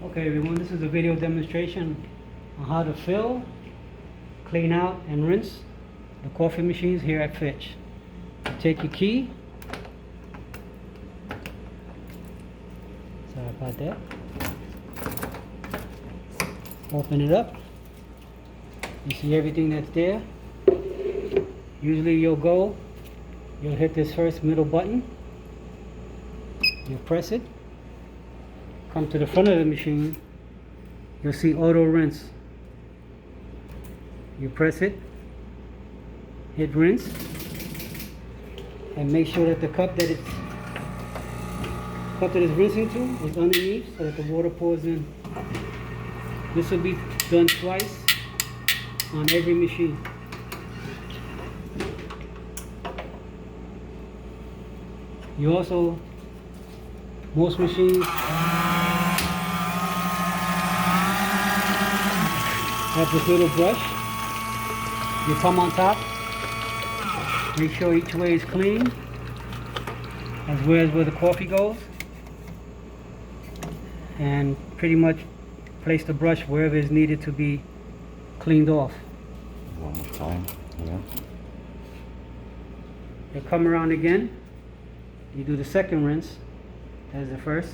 Okay everyone, this is a video demonstration on how to fill, clean out and rinse the coffee machines here at Fitch. Take your key, sorry about that, open it up, you see everything that's there. Usually you'll hit this first middle button, you press it, come to the front of the machine, you'll see auto rinse. You press it, hit rinse, and make sure that the cup that it's rinsing to is underneath so that the water pours in. This will be done twice on every machine. You also, most machines have this little brush. You come on top, make sure each way is clean, as well as where the coffee goes, and pretty much place the brush wherever is needed to be cleaned off. One more time, yeah. You come around again, you do the second rinse as the first.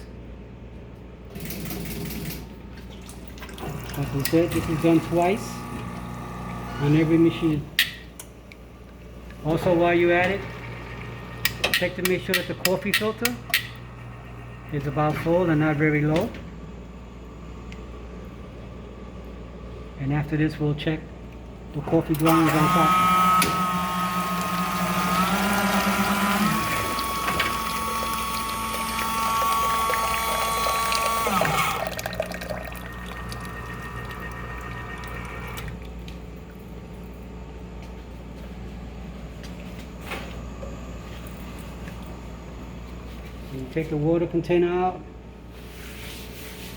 As we said, this is done twice on every machine. Also, while you're at it, check to make sure that the coffee filter is about full and not very low. And after this, we'll check the coffee grounds on top. You take the water container out,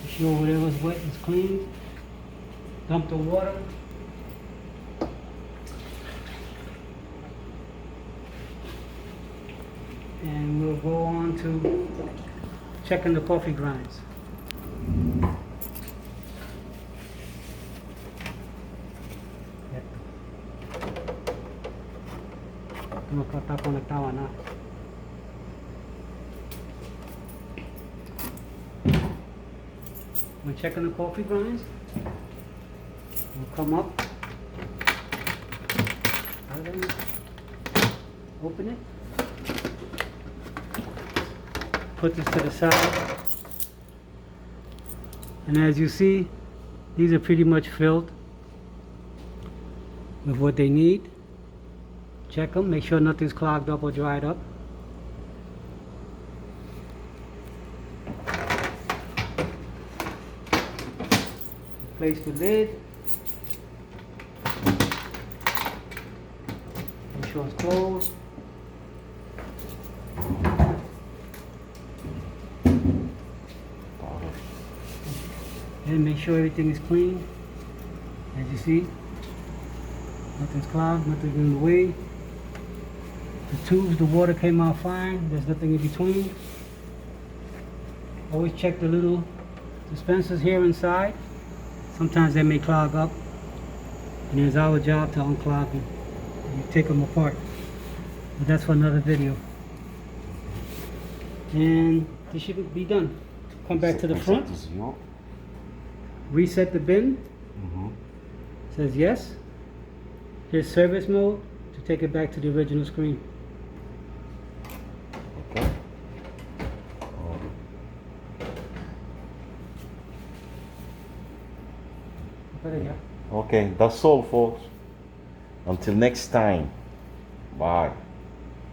make sure whatever's wet is cleaned, dump the water, and we'll go on to checking the coffee grinds. No está conectado a nada. When checking the coffee grinds, we'll come up, open it, put this to the side, and as you see, these are pretty much filled with what they need. Check them, make sure nothing's clogged up or dried up. Place the lid, make sure it's closed. And make sure everything is clean. As you see, nothing's clogged, nothing's in the way. The tubes, the water came out fine, there's nothing in between. Always check the little dispensers here inside. Sometimes they may clog up, and it's our job to unclog them and take them apart. But that's for another video. And this should be done. Come back to the front. Reset the bin. Says yes. Here's service mode to take it back to the original screen. Okay, that's all folks. Until next time. Bye.